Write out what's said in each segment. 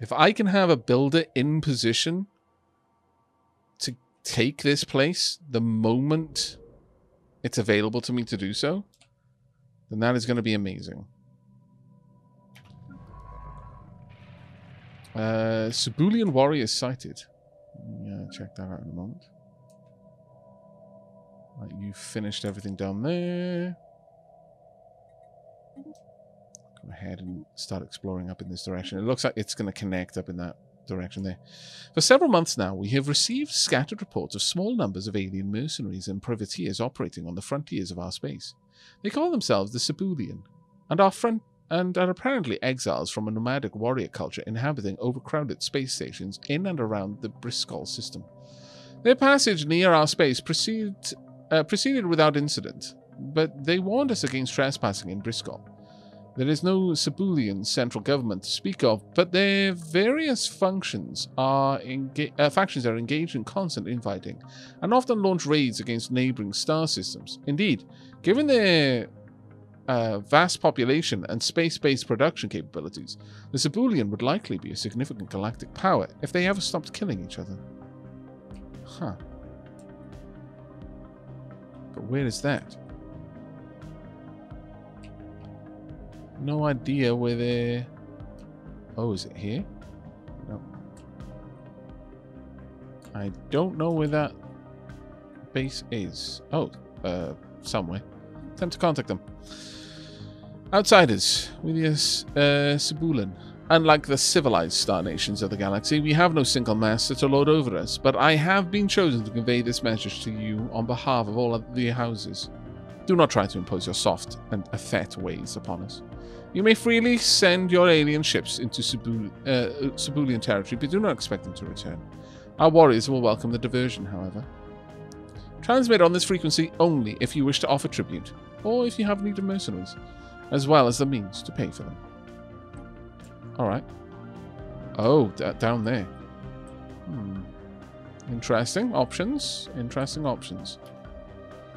If I can have a builder in position to take this place the moment it's available to me to do so, then that is going to be amazing. Cebulian warriors sighted. Yeah, check that out in a moment. Right, you finished everything down there. Go ahead and start exploring up in this direction. It looks like it's going to connect up in that direction there. For several months now, we have received scattered reports of small numbers of alien mercenaries and privateers operating on the frontiers of our space. They call themselves the Cebulian, and are apparently exiles from a nomadic warrior culture inhabiting overcrowded space stations in and around the Bristol system. Their passage near our space proceeded without incident, but they warned us against trespassing in Bristol. There is no Cebulian central government to speak of, but their various factions are engaged in constant infighting and often launch raids against neighboring star systems. Indeed, given their vast population and space-based production capabilities, the Cebulian would likely be a significant galactic power if they ever stopped killing each other. Huh. But where is that? No idea where they're... Oh, is it here? No. I don't know where that base is. Oh, somewhere. Attempt to contact them. Outsiders, with the Cebulan. Unlike the civilized star nations of the galaxy, we have no single master to lord over us, but I have been chosen to convey this message to you on behalf of all of the houses. Do not try to impose your soft and effete ways upon us. You may freely send your alien ships into Cebulian territory, but do not expect them to return. Our warriors will welcome the diversion, however. Transmit on this frequency only if you wish to offer tribute, or if you have need of mercenaries, as well as the means to pay for them. Alright. Oh, down there. Interesting options. Interesting options.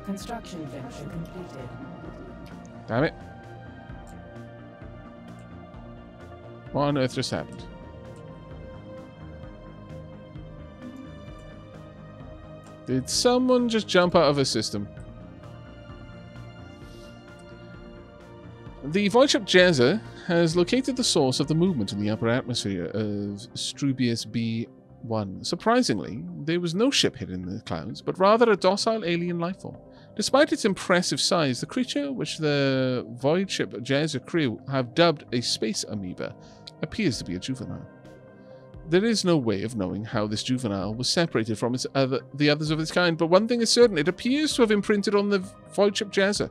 Construction venture completed. Damn it. What on earth just happened? Did someone just jump out of a system? The void ship Jezza has located the source of the movement in the upper atmosphere of Strubius B1. Surprisingly, there was no ship hidden in the clouds, but rather a docile alien lifeform. Despite its impressive size, the creature, which the void ship Jezza crew have dubbed a space amoeba, appears to be a juvenile. There is no way of knowing how this juvenile was separated from the others of its kind, but one thing is certain, it appears to have imprinted on the void ship Jezza.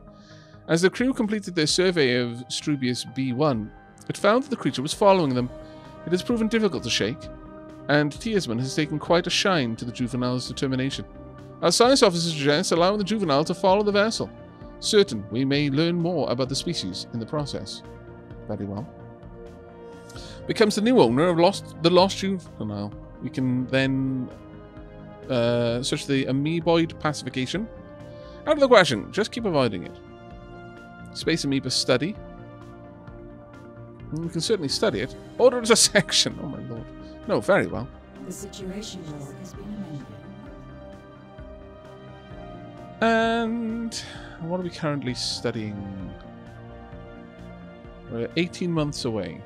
As the crew completed their survey of Strubius B1, it found that the creature was following them. It has proven difficult to shake, and Tiersman has taken quite a shine to the juvenile's determination. Our science officer suggests allowing the juvenile to follow the vessel. Certain we may learn more about the species in the process. Very well. Becomes the new owner of the lost juvenile. We can then search the amoeboid pacification. Out of the question, just keep avoiding it. Space amoeba study. We can certainly study it. Order as a section. Oh my lord. No, very well. The situation log has been amended. And what are we currently studying? We're 18 months away.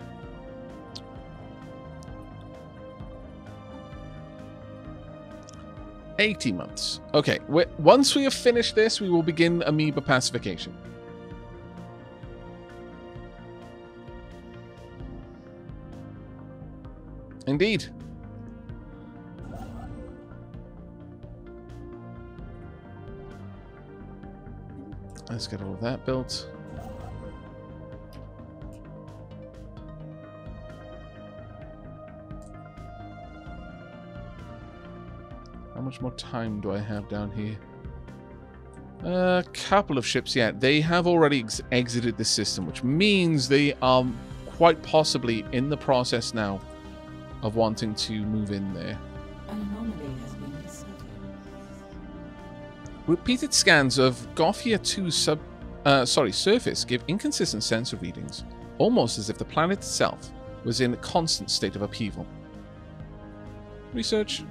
$80 Okay, once we have finished this, we will begin amoeba pacification. Indeed. Let's get all of that built. How much more time do I have down here? A couple of ships yet. They have already exited the system, which means they are quite possibly in the process now of wanting to move in there. An anomaly has been discovered. Repeated scans of Gothia 2's surface give inconsistent sensor readings, almost as if the planet itself was in a constant state of upheaval. Research.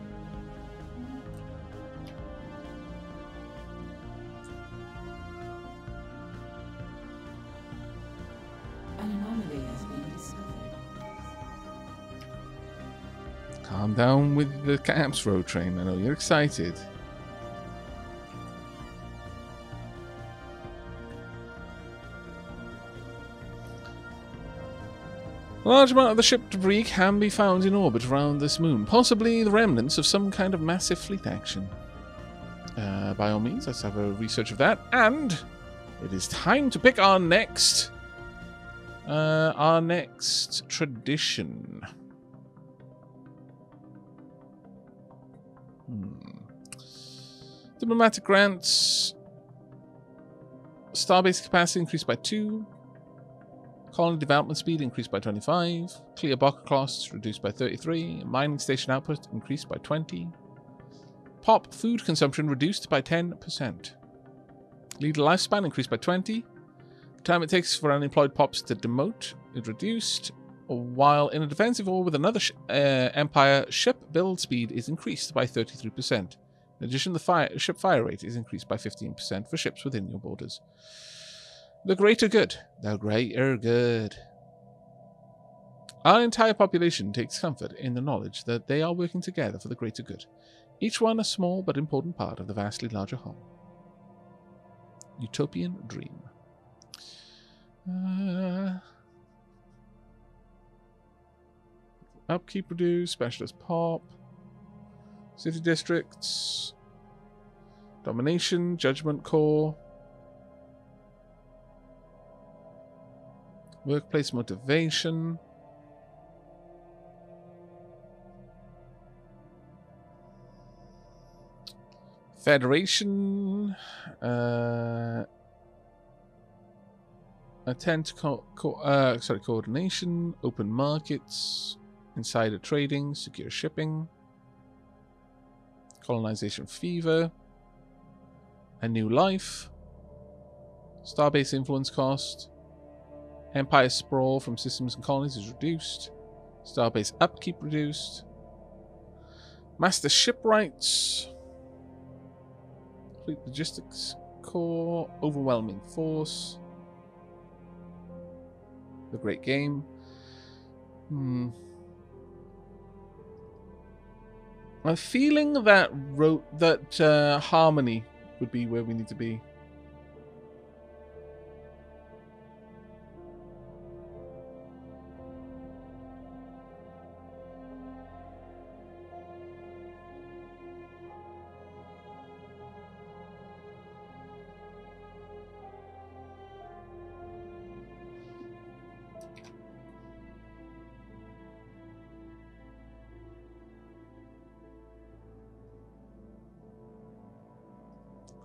An anomaly has been discovered. Calm down with the camps, road train. I know you're excited. A large amount of the ship debris can be found in orbit around this moon, possibly the remnants of some kind of massive fleet action. By all means, let's have a research of that. And it is time to pick our next tradition. Diplomatic grants. Starbase capacity increased by 2. Colony development speed increased by 25. Clear box costs reduced by 33. Mining station output increased by 20. Pop food consumption reduced by 10%. Leader lifespan increased by 20. Time it takes for unemployed pops to demote is reduced. While in a defensive war with another Empire, ship build speed is increased by 33%. In addition, the ship fire rate is increased by 15% for ships within your borders. The greater good. The greater good. Our entire population takes comfort in the knowledge that they are working together for the greater good, each one a small but important part of the vastly larger whole. Utopian dream. Upkeep reduce, specialist pop, city districts, domination, judgment core, workplace motivation, federation, attend to coordination, open markets, insider trading, secure shipping, colonization fever, a new life, starbase influence cost, empire sprawl from systems and colonies is reduced, starbase upkeep reduced, master shipwrights, fleet logistics core, overwhelming force, the great game. I'm feeling that harmony would be where we need to be.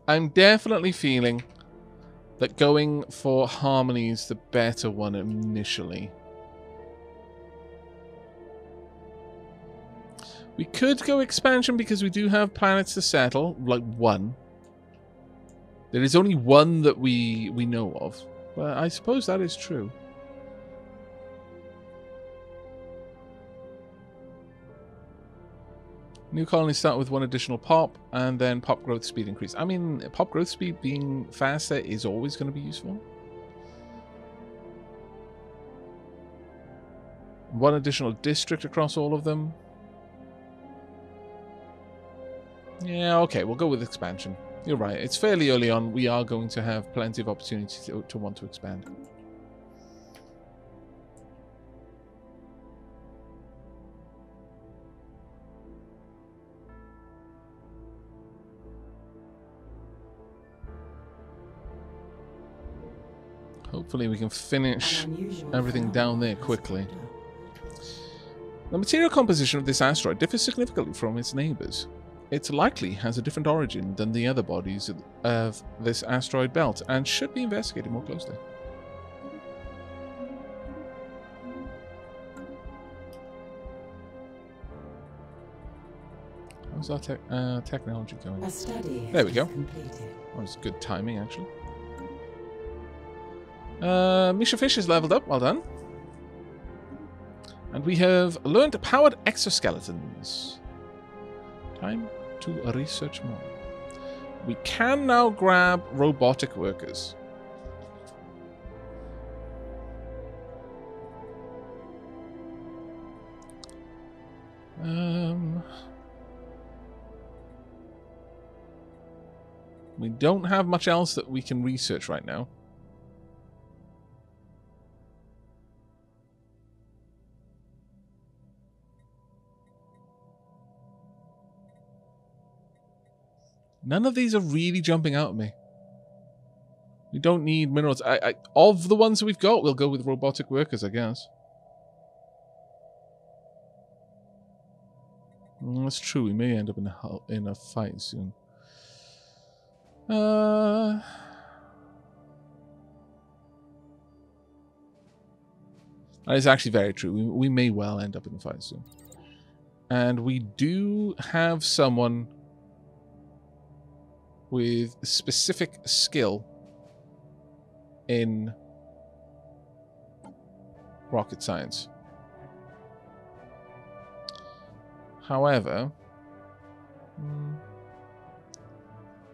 I'm definitely feeling that going for harmony is the better one initially. We could go expansion because we do have planets to settle, like one. There is only one that we know of, but I suppose that is true. New colonies start with 1 additional pop, and then pop growth speed increase. I mean, pop growth speed being faster is always going to be useful. 1 additional district across all of them. Yeah, okay, we'll go with expansion. You're right, it's fairly early on. We are going to have plenty of opportunities to want to expand. Hopefully we can finish everything down there quickly. The material composition of this asteroid differs significantly from its neighbors. It likely has a different origin than the other bodies of this asteroid belt and should be investigated more closely. How's our technology going? There we go. That was good timing, actually. Misha Fish is leveled up. Well done. And we have learned powered exoskeletons. Time to research more. We can now grab robotic workers. We don't have much else that we can research right now. None of these are really jumping out at me. We don't need minerals. Of the ones that we've got, we'll go with robotic workers, I guess. That's true. We may end up in a fight soon. That is actually very true. We may well end up in a fight soon. And we do have someone with specific skill in rocket science. However,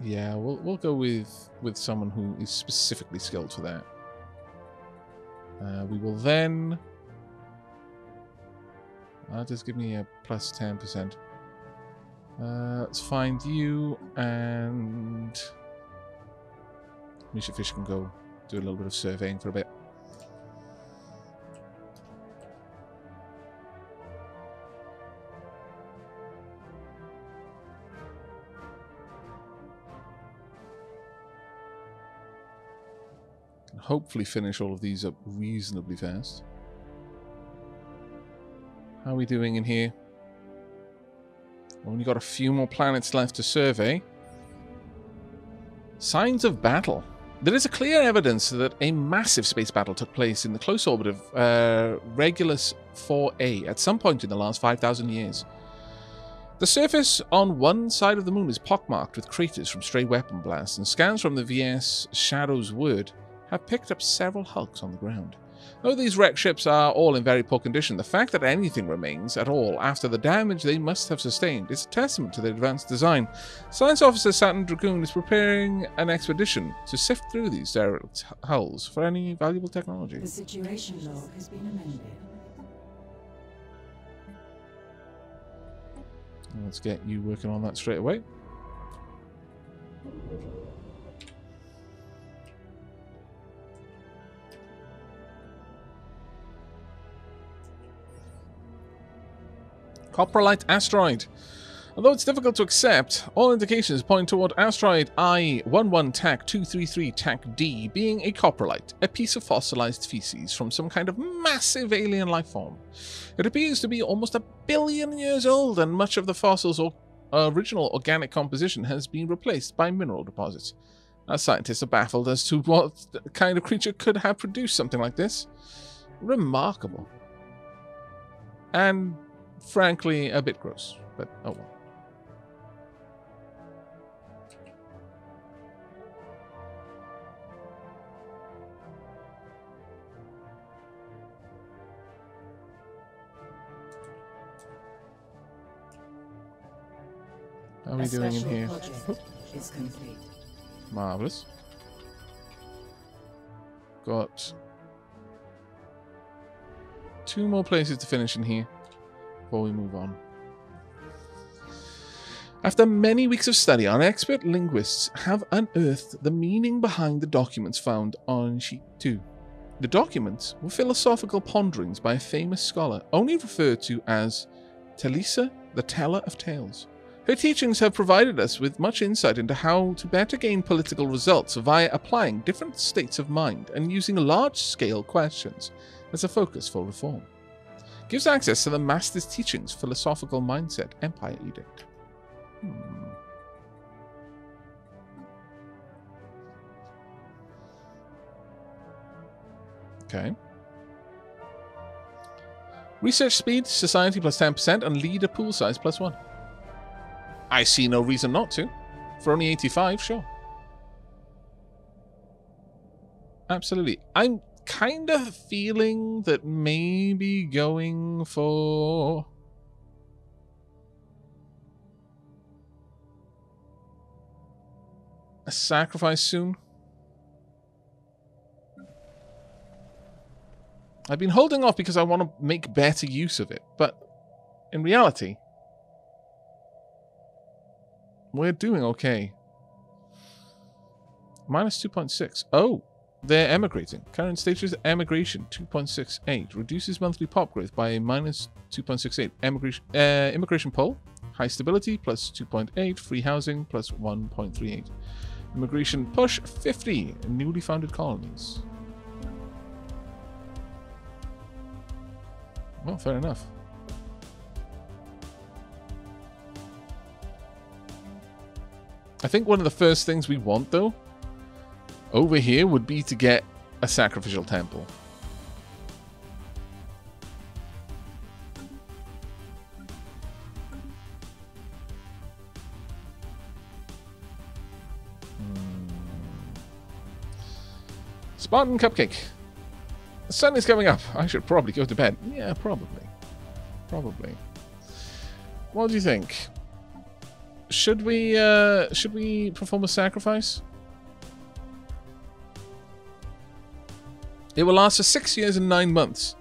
yeah, we'll go with someone who is specifically skilled for that. We will then. Just give me a plus 10%. Let's find you, and Misha Fish can go do a little bit of surveying for a bit. Hopefully finish all of these up reasonably fast. How are we doing in here? Only got a few more planets left to survey. Signs of battle. There is a clear evidence that a massive space battle took place in the close orbit of Regulus 4A at some point in the last 5,000 years. The surface on one side of the moon is pockmarked with craters from stray weapon blasts, and scans from the VS Shadow's Word have picked up several hulks on the ground. Though these wrecked ships are all in very poor condition, the fact that anything remains at all after the damage they must have sustained is a testament to their advanced design. Science Officer Saturn Dragoon is preparing an expedition to sift through these derelict hulls for any valuable technology. The situation log has been amended. Let's get you working on that straight away. Coprolite asteroid. Although it's difficult to accept, all indications point toward asteroid I-11 TAC 233 TAC D being a coprolite, a piece of fossilized feces from some kind of massive alien life form. It appears to be almost 1 billion years old, and much of the fossil's original organic composition has been replaced by mineral deposits. Our scientists are baffled as to what kind of creature could have produced something like this. Remarkable. And frankly, a bit gross, but oh well. How are we doing in here? Is complete. Marvelous. Got 2 more places to finish in here before we move on. After many weeks of study, our expert linguists have unearthed the meaning behind the documents found on sheet 2. The documents were philosophical ponderings by a famous scholar, only referred to as Talisa, the Teller of Tales. Her teachings have provided us with much insight into how to better gain political results via applying different states of mind and using large-scale questions as a focus for reform. Gives access to the Master's teachings, philosophical mindset, Empire Edict. Okay. Research speed, society plus 10%, and leader pool size plus 1. I see no reason not to. For only 85, sure. Absolutely. I'm kind of feeling that maybe going for a sacrifice soon. I've been holding off because I want to make better use of it, but in reality, we're doing okay. Minus 2.6. Oh, they're emigrating. Current status emigration 2.68. Reduces monthly pop growth by a minus 2.68. Immigration pull. High stability plus 2.8. Free housing plus 1.38. Immigration push 50. Newly founded colonies. Well, fair enough. I think one of the first things we want, though, over here would be to get a sacrificial temple. Spartan Cupcake. The sun is coming up. I should probably go to bed. Yeah, probably. Probably. What do you think? Should we perform a sacrifice? It will last for 6 years and 9 months.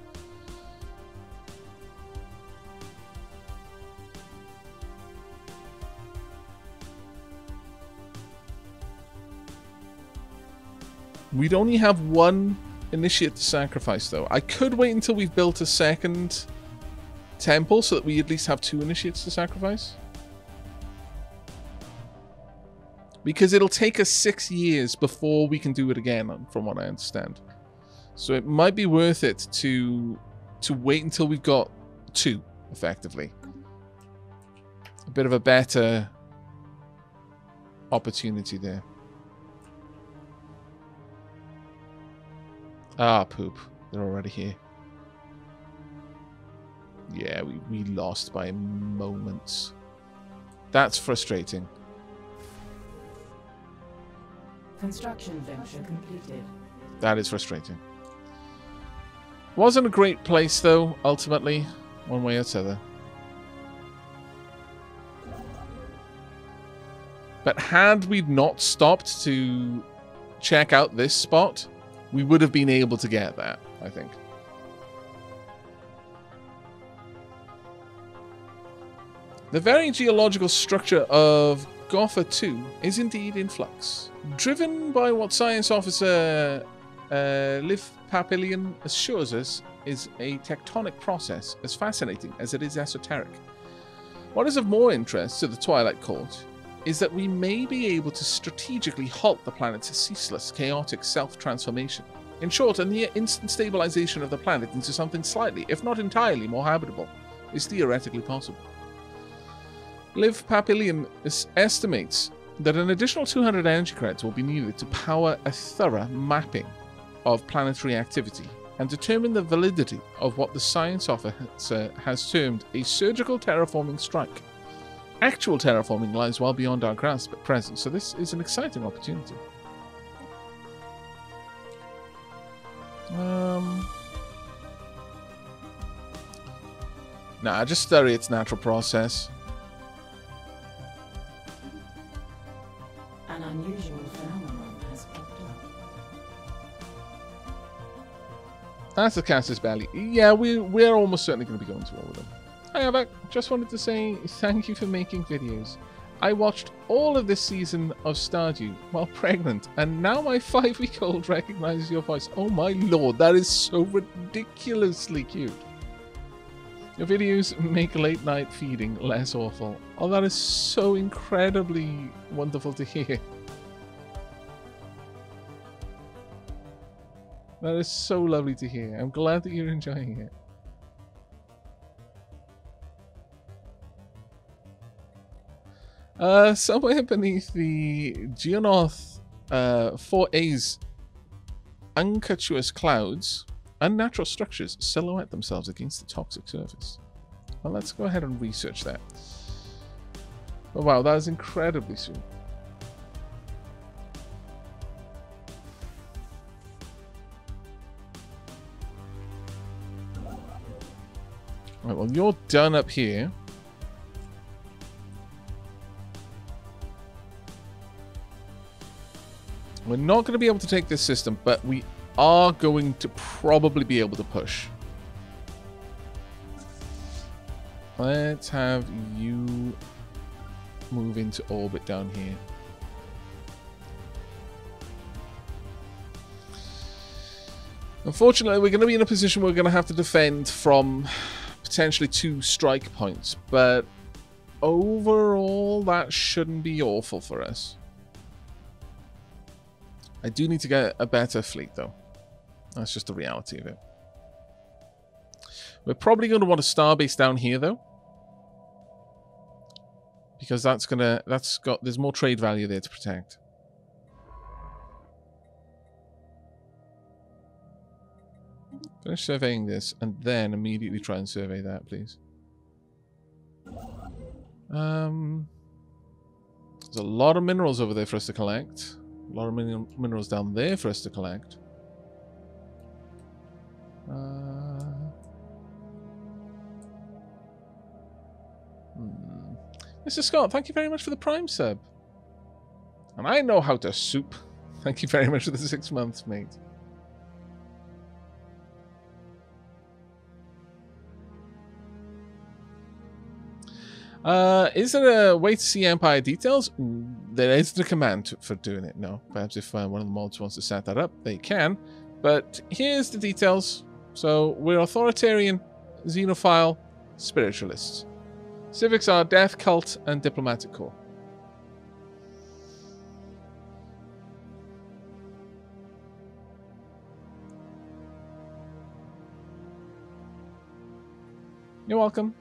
We'd only have one initiate to sacrifice, though. I could wait until we've built a second temple so that we at least have 2 initiates to sacrifice. Because it'll take us 6 years before we can do it again, from what I understand. So it might be worth it to wait until we've got 2, effectively. A bit of a better opportunity there. Ah, poop. They're already here. Yeah, we lost by moments. That's frustrating. Construction venture completed. That is frustrating. Wasn't a great place, though, ultimately, one way or the other. But had we not stopped to check out this spot, we would have been able to get that, I think. The very geological structure of Gotha 2 is indeed in flux. Driven by what science officer Liv Papillion assures us is a tectonic process as fascinating as it is esoteric. What is of more interest to the Twilight Court is that we may be able to strategically halt the planet's ceaseless, chaotic self-transformation. In short, a near-instant stabilization of the planet into something slightly, if not entirely, more habitable is theoretically possible. Liv Papillion estimates that an additional 200 energy credits will be needed to power a thorough mapping of planetary activity and determine the validity of what the science officer has termed a surgical terraforming strike. Actual terraforming lies well beyond our grasp at present, so this is an exciting opportunity. Nah, just study its natural process. An unusual phenomenon has popped up. That's the Casus Belli. Yeah, we're almost certainly going to be going to war with them. Hi Aavak, just wanted to say thank you for making videos. I watched all of this season of Stardew while pregnant, and now my 5-week-old recognizes your voice. Oh my lord, that is so ridiculously cute. Your videos make late night feeding less awful. Oh, that is so incredibly wonderful to hear. That is so lovely to hear. I'm glad that you're enjoying it. Somewhere beneath the Geonorth 4A's unctuous clouds, unnatural structures silhouette themselves against the toxic surface. Well, let's go ahead and research that. Oh wow, that is incredibly soon. Right, well, you're done up here. We're not going to be able to take this system, but we are going to probably be able to push. Let's have you move into orbit down here. Unfortunately, we're going to be in a position where we're going to have to defend from potentially 2 strike points, but overall, that shouldn't be awful for us. I do need to get a better fleet, though. That's just the reality of it. We're probably going to want a starbase down here, though, because there's more trade value there to protect. Finish surveying this, and then immediately try and survey that, please. There's a lot of minerals over there for us to collect. A lot of minerals down there for us to collect. Mr. Scott, thank you very much for the Prime sub. And I know how to soup. Thank you very much for the 6 months, mate. Is there a way to see Empire details? There isn't a command for doing it, no. Perhaps if one of the mods wants to set that up, they can. But here's the details. So, we're authoritarian, xenophile, spiritualists. Civics are death, cult, and diplomatic corps. You're welcome.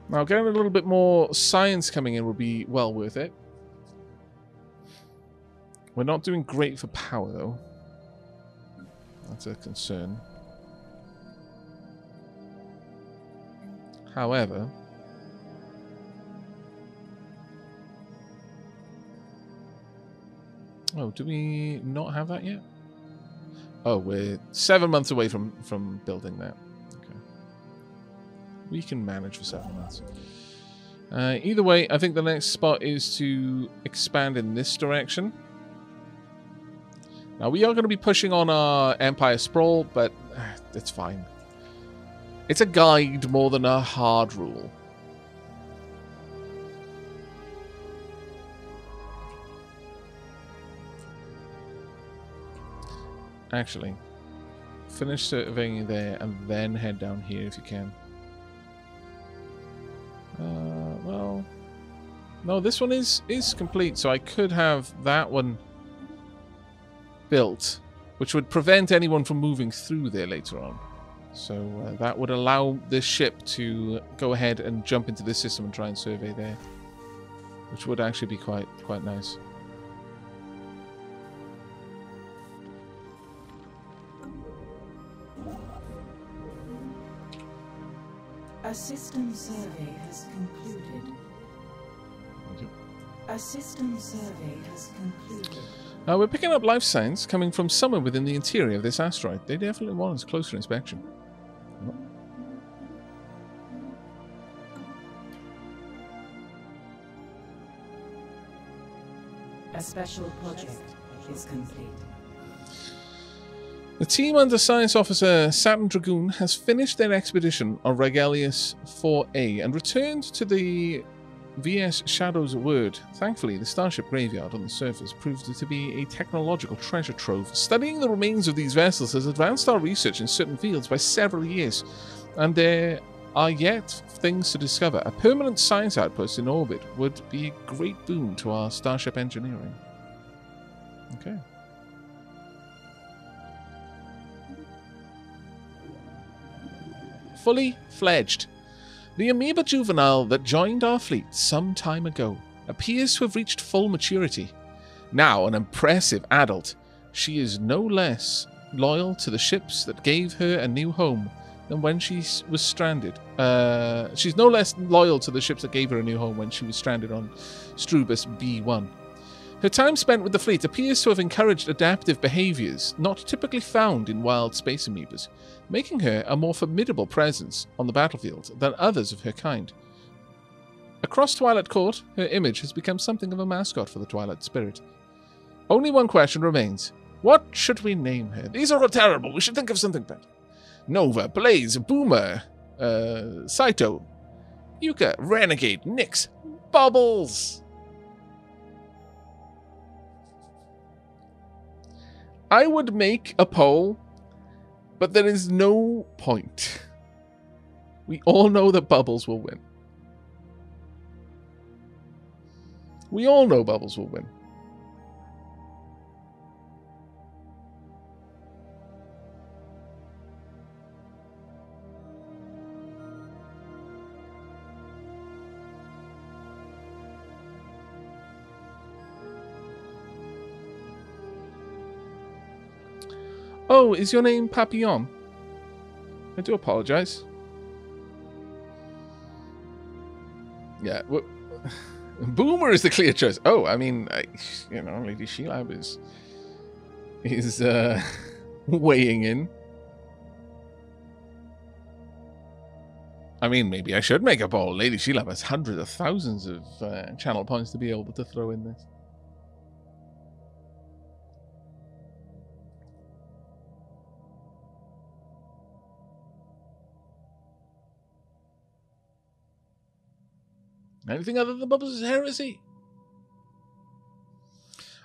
Now, getting a little bit more science coming in would be well worth it. We're not doing great for power, though. That's a concern. However... Oh, do we not have that yet? Oh, we're 7 months away from building that. Okay. We can manage for 7 months. Either way, I think the next spot is to expand in this direction. Now, we are going to be pushing on our Empire Sprawl, but it's fine. It's a guide more than a hard rule. Actually, finish surveying there and then head down here if you can. Well, no, this one is complete, so I could have that one built, which would prevent anyone from moving through there later on. So that would allow this ship to go ahead and jump into this system and try and survey there, which would actually be quite nice. A system survey has concluded. A system survey has concluded. We're picking up life signs coming from somewhere within the interior of this asteroid. They definitely want a closer inspection. A special project is complete. The team under Science Officer Saturn Dragoon has finished their expedition on Regelius 4A and returned to the VS Shadow's word. Thankfully, the starship graveyard on the surface proved to be a technological treasure trove. Studying the remains of these vessels has advanced our research in certain fields by several years, and there are yet things to discover. A permanent science outpost in orbit would be a great boon to our starship engineering. Okay. Fully fledged. The amoeba juvenile that joined our fleet some time ago appears to have reached full maturity. Now an impressive adult, she is no less loyal to the ships that gave her a new home than when she was stranded. She's no less loyal to the ships that gave her a new home when she was stranded on Strubus B1. Her time spent with the fleet appears to have encouraged adaptive behaviors not typically found in wild space amoebas, making her a more formidable presence on the battlefield than others of her kind. Across Twilight Court, her image has become something of a mascot for the Twilight Spirit. Only one question remains. What should we name her? These are all terrible. We should think of something better. Nova, Blaze, Boomer, Saito, Yuka, Renegade, Nyx, Bubbles. I would make a poll, but there is no point. We all know that Bubbles will win. We all know Bubbles will win. Oh, is your name Papillon? I do apologize. Yeah, Boomer is the clear choice. Oh, I mean, Lady Sheilab is weighing in. I mean, maybe I should make a poll. Lady Sheilab has hundreds of thousands of channel points to be able to throw in this. Anything other than Bubbles is heresy.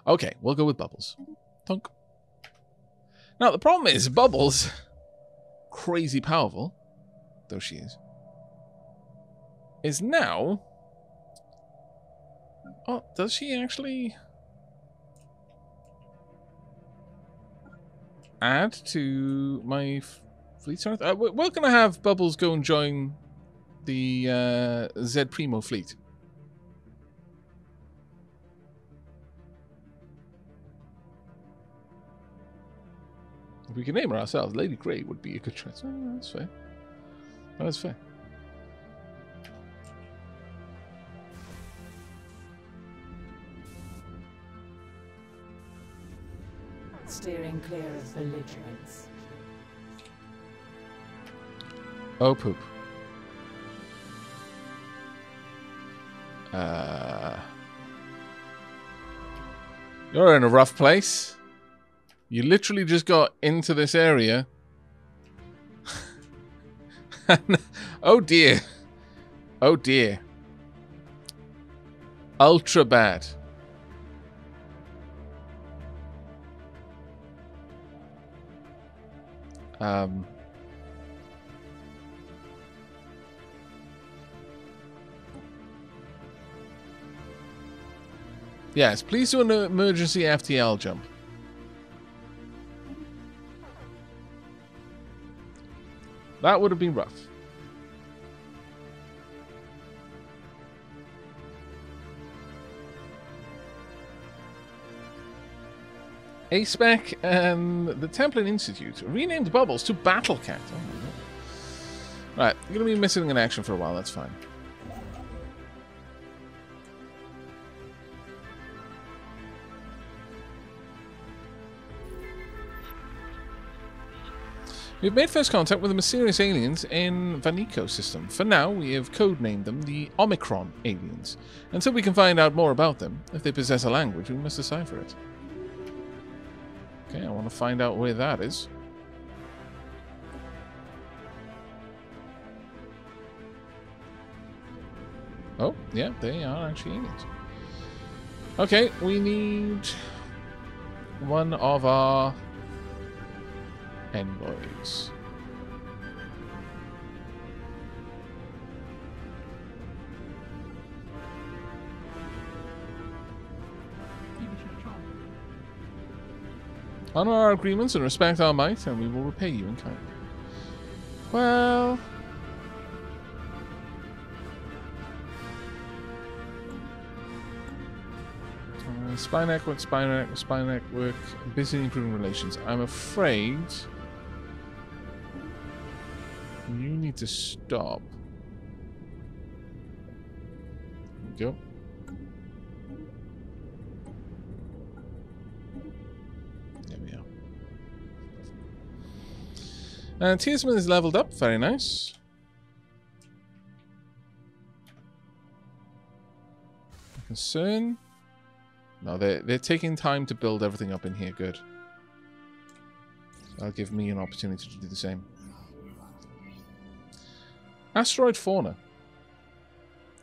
Okay, we'll go with Bubbles. Thunk. Now, the problem is, Bubbles, crazy powerful, though she is now... Oh, does she actually add to my fleet strength? We're going to have Bubbles go and join the Z Primo fleet. If we can name her ourselves, Lady Grey would be a good choice. Oh, that's fair. That's fair. Steering clear of belligerents. Oh, poop. You're in a rough place. You literally just got into this area. Oh dear. Oh dear. Ultra bad. Yes, please do an emergency FTL jump. That would have been rough. A-Spec and the Templin Institute renamed Bubbles to Battle Cat. Oh my God. Right, you're going to be missing in action for a while, that's fine. We've made first contact with the mysterious aliens in Vanico system. For now, we have codenamed them the Omicron aliens. Until we can find out more about them, if they possess a language, we must decipher it. Okay, I want to find out where that is. Oh, yeah, they are actually aliens. Okay, we need one of our envoys. Honor our agreements and respect our might, and we will repay you in kind. Well... Spy network, spy network, busy improving relations. I'm afraid... you need to stop. There we go. And Tiersman is leveled up. Very nice. Concern. No, they're taking time to build everything up in here. Good. That'll give me an opportunity to do the same. Asteroid fauna.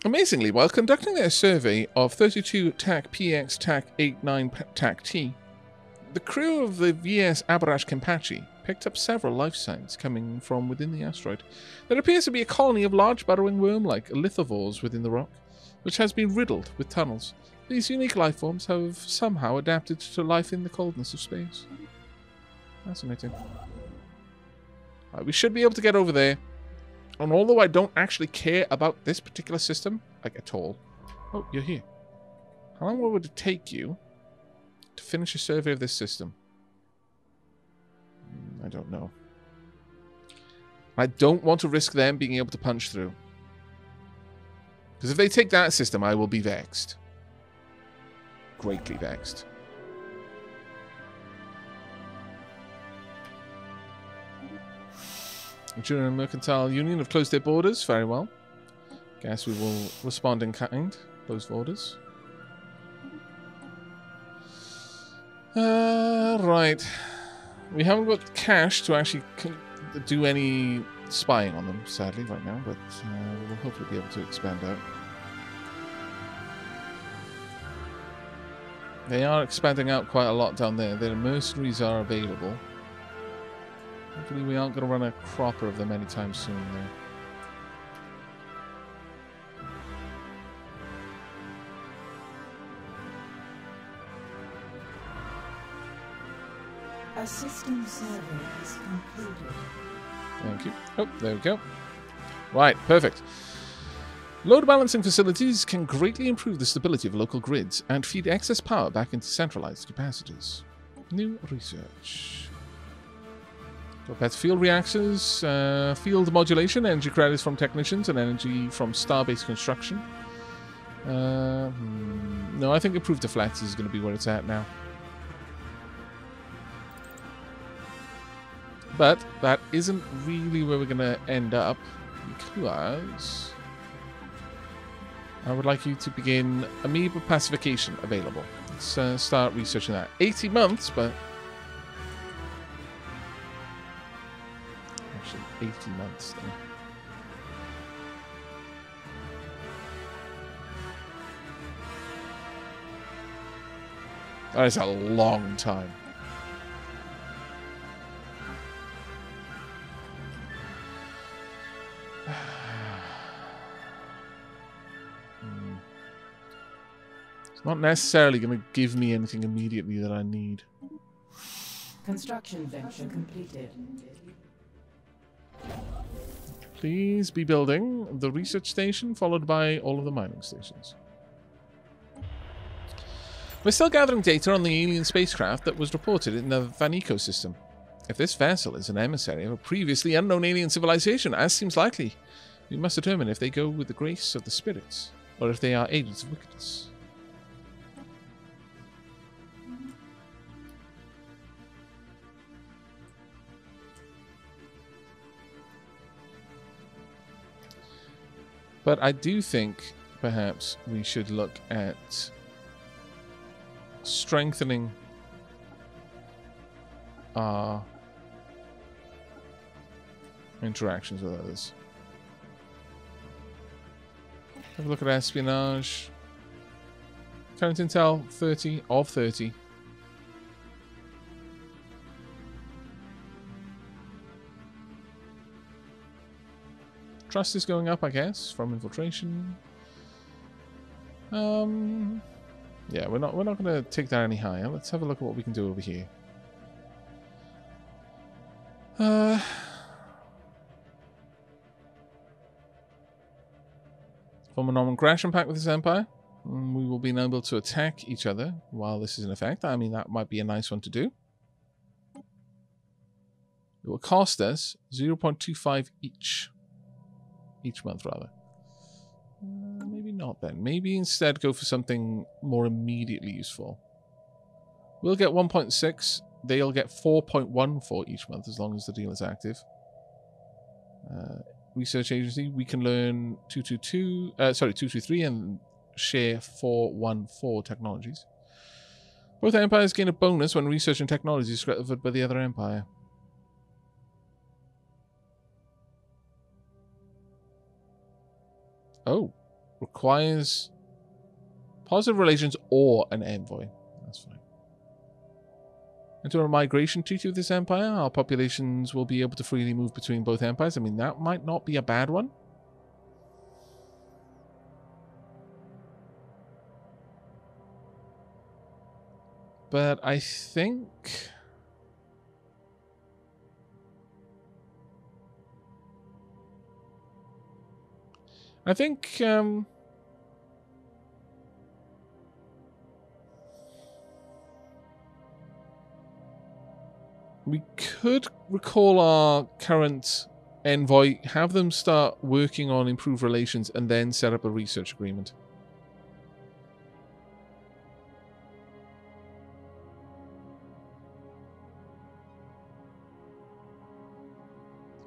Amazingly, while conducting their survey of 32 TAC PX TAC 89 TAC T, the crew of the VS Aavak Kenpachi picked up several life signs coming from within the asteroid. There appears to be a colony of large burrowing worm-like lithivores within the rock, which has been riddled with tunnels. These unique life forms have somehow adapted to life in the coldness of space. Fascinating. Right, we should be able to get over there. And although I don't actually care about this particular system, like at all... Oh, you're here. How long would it take you to finish a survey of this system? I don't know. I don't want to risk them being able to punch through. Because if they take that system, I will be vexed. Greatly vexed. Junior and Mercantile Union have closed their borders. Very well. Guess we will respond in kind. Close borders. Right. We haven't got cash to actually do any spying on them, sadly, right now, but we'll hopefully be able to expand out. They are expanding out quite a lot down there. Their mercenaries are available. Hopefully we aren't going to run a cropper of them anytime soon, though. A system survey is concluded. Thank you. Oh, there we go. Right, perfect. Load balancing facilities can greatly improve the stability of local grids and feed excess power back into centralized capacitors. New research. Got better field reactors, field modulation, energy credits from technicians, and energy from star-based construction. No, I think improved deflects is going to be where it's at now. But that isn't really where we're going to end up, because I would like you to begin amoeba pacification available. Let's start researching that. 80 months, but... Actually, 80 months then. That is a long time. Not necessarily going to give me anything immediately that I need. Construction venture completed. Please be building the research station, followed by all of the mining stations. We're still gathering data on the alien spacecraft that was reported in the Vanico system. If this vessel is an emissary of a previously unknown alien civilization, as seems likely, we must determine if they go with the grace of the spirits, or if they are agents of wickedness. But I do think perhaps we should look at strengthening our interactions with others. Have a look at espionage. Current intel 30 of 30. Trust is going up, I guess, from infiltration. Yeah, we're not going to take that any higher. Let's have a look at what we can do over here. Form a Norman Gresham pact with this empire. We will be able to attack each other while this is in effect. I mean, that might be a nice one to do. It will cost us 0.25 each month, rather. Maybe not then. Maybe instead go for something more immediately useful. We'll get 1.6. They'll get 4.14 each month as long as the deal is active. Research agency, we can learn 223 and share 414 technologies. Both empires gain a bonus when researching technologies discovered by the other empire. Oh, requires positive relations or an envoy. That's fine. Into a migration treaty with this empire, our populations will be able to freely move between both empires. I mean, that might not be a bad one. But I think... we could recall our current envoy, have them start working on improved relations, and then set up a research agreement.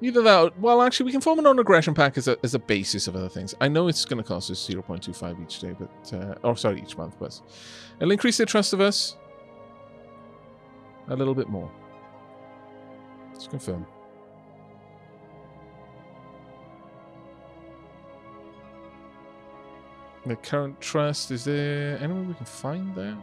Either that, well, actually, we can form a non-aggression pact as a basis of other things. I know it's going to cost us 0.25 each day, but each month, but it'll increase their trust of us a little bit more. Let's confirm. The current trust, is there anyone we can find there?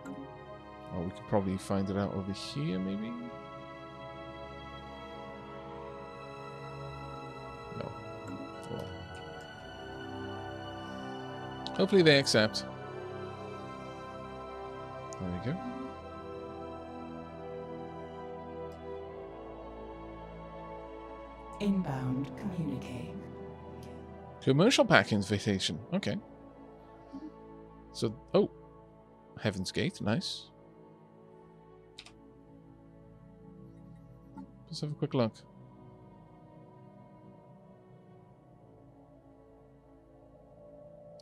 Oh, we could probably find it out over here, maybe? No. Well. Hopefully they accept. There we go. Inbound communique. Commercial pack invitation. Okay. So, oh. Heaven's Gate. Nice. Let's have a quick look.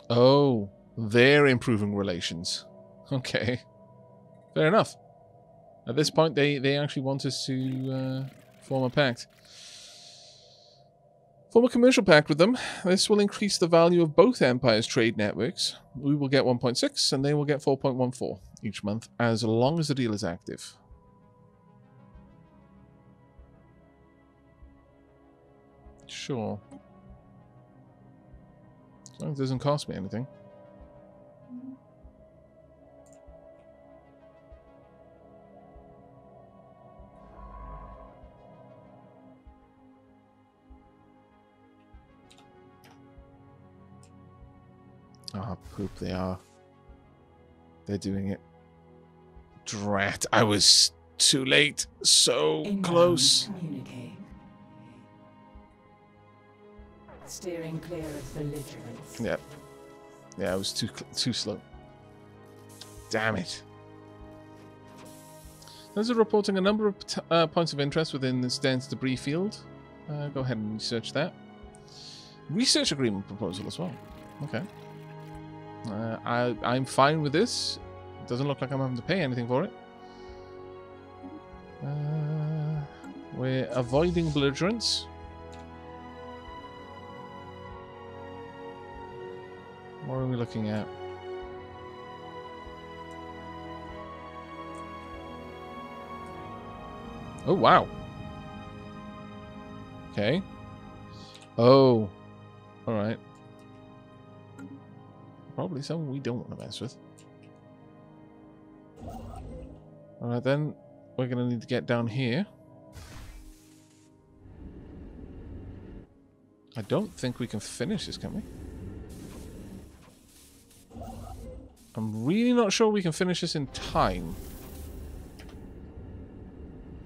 Oh. They're improving relations. Okay. Fair enough. At this point, they actually want us to form a pact. Form a commercial pact with them. This will increase the value of both empires' trade networks. We will get 1.6 and they will get 4.14 each month, as long as the deal is active. Sure. As long as it doesn't cost me anything. Ah, poop, they are. They're doing it. Drat, I was too late. So close. Steering clear of belligerence. Yep. Yeah, I was too slow. Damn it. Those are reporting a number of points of interest within this dense debris field. Go ahead and research that. Research agreement proposal as well. Okay. I'm fine with this. It doesn't look like I'm having to pay anything for it. We're avoiding belligerence. What are we looking at? Oh, wow. Okay. Oh. Alright. Probably someone we don't want to mess with. Alright then. We're going to need to get down here. I don't think we can finish this, can we? I'm really not sure we can finish this in time.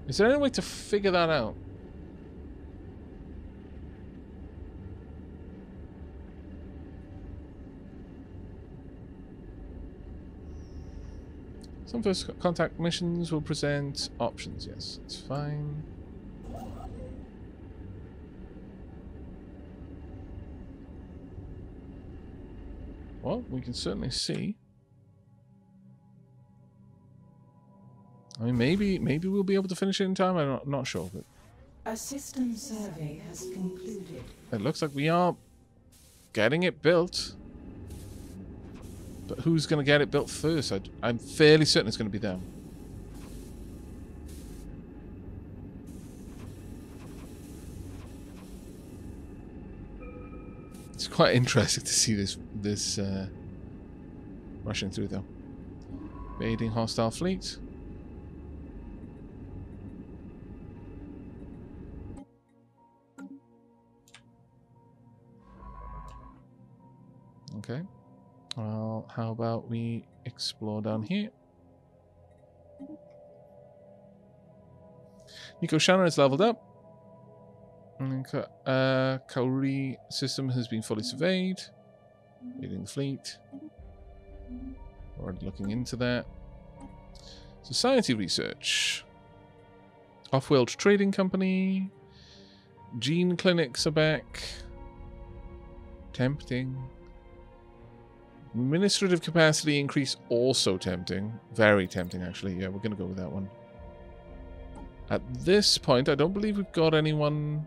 Is there any way to figure that out? Some first contact missions will present options. Yes, it's fine. Well, we can certainly see. I mean, maybe we'll be able to finish it in time. I'm not sure, but A system survey has concluded. it looks like we are getting it built. But who's going to get it built first? I'm fairly certain it's going to be them. It's quite interesting to see this rushing through, though. Invading hostile fleet. Okay. Well, how about we explore down here? Nico Shannon is leveled up. Kauri system has been fully surveyed. Leading the fleet. Already looking into that. Society research. Off-world trading company. Gene clinics are back. Tempting. Administrative capacity increase, also tempting. Very tempting, actually. Yeah, we're going to go with that one. At this point, I don't believe we've got anyone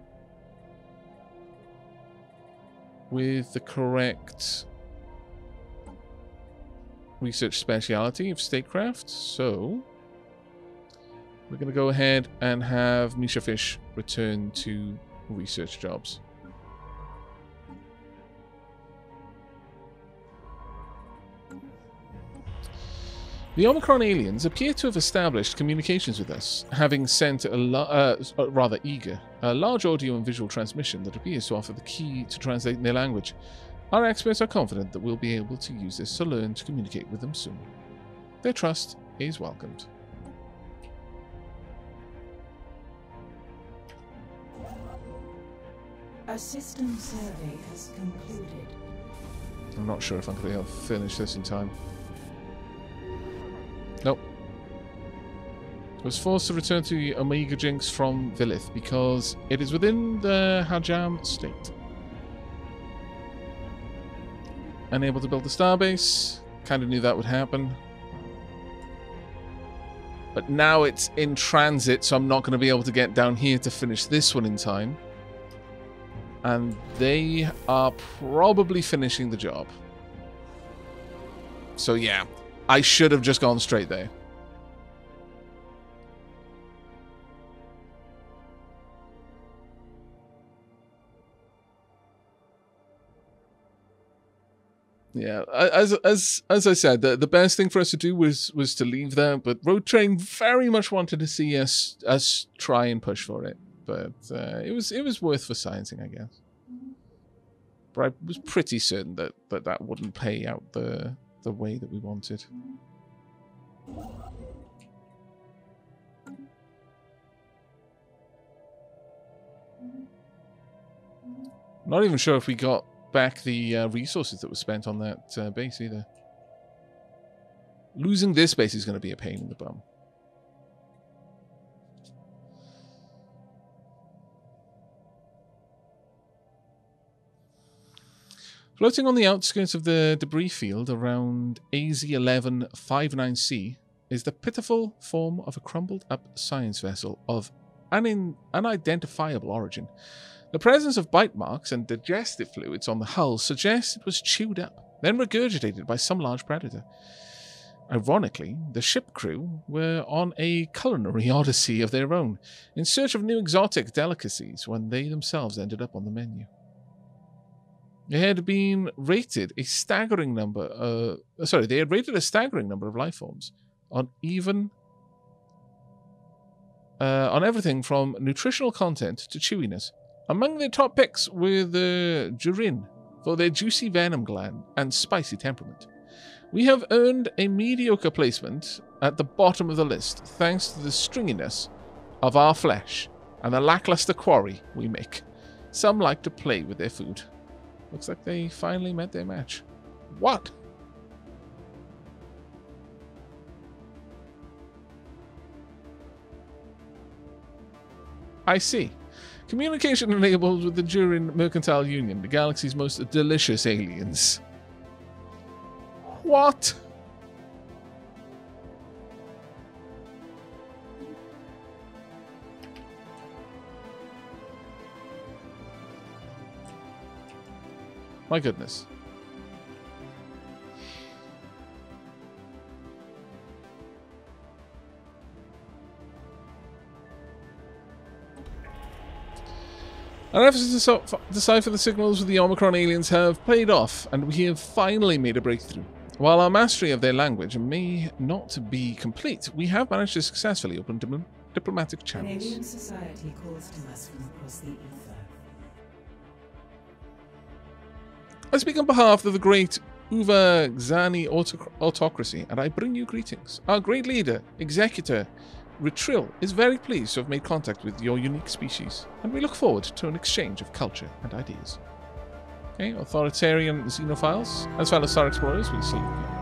with the correct research speciality of statecraft. So, we're going to go ahead and have Misha Fish return to research jobs. The Omicron aliens appear to have established communications with us, having sent a large audio and visual transmission that appears to offer the key to translating their language. Our experts are confident that we'll be able to use this to learn to communicate with them soon. Their trust is welcomed. A system survey has concluded. I'm not sure if I'm going to be able to finish this in time. Nope. I was forced to return to the Omega Jinx from Vilith because it is within the Hajam state. Unable to build the starbase. Kind of knew that would happen. But now it's in transit, so I'm not going to be able to get down here to finish this one in time. And they are probably finishing the job. So yeah. I should have just gone straight there. Yeah, as I said, the best thing for us to do was to leave there, but Road Train very much wanted to see us try and push for it, but it was worth for sciencing, I guess. But I was pretty certain that wouldn't pay out the way that we wanted. Not even sure if we got back the resources that were spent on that base either. Losing this base is going to be a pain in the bum. Floating on the outskirts of the debris field around AZ-1159C is the pitiful form of a crumbled-up science vessel of unidentifiable origin. The presence of bite marks and digestive fluids on the hull suggests it was chewed up, then regurgitated by some large predator. Ironically, the ship crew were on a culinary odyssey of their own, in search of new exotic delicacies when they themselves ended up on the menu. They had rated a staggering number of life forms on everything from nutritional content to chewiness. Among their top picks were the Jurin for their juicy venom gland and spicy temperament. We have earned a mediocre placement at the bottom of the list thanks to the stringiness of our flesh and the lackluster quarry we make. Some like to play with their food. Looks like they finally met their match. What? I see. Communication enabled with the Jurin Mercantile Union, the galaxy's most delicious aliens. What? My goodness. Our efforts to decipher the signals with the Omicron aliens have paid off, and we have finally made a breakthrough. While our mastery of their language may not be complete, we have managed to successfully open diplomatic An channels. alien society calls to us from across the ether. I speak on behalf of the great Uva Xani autocracy, and I bring you greetings. Our great leader, Executor Ritril, is very pleased to have made contact with your unique species, and we look forward to an exchange of culture and ideas. Okay, authoritarian xenophiles. As fellow star explorers, we salute you.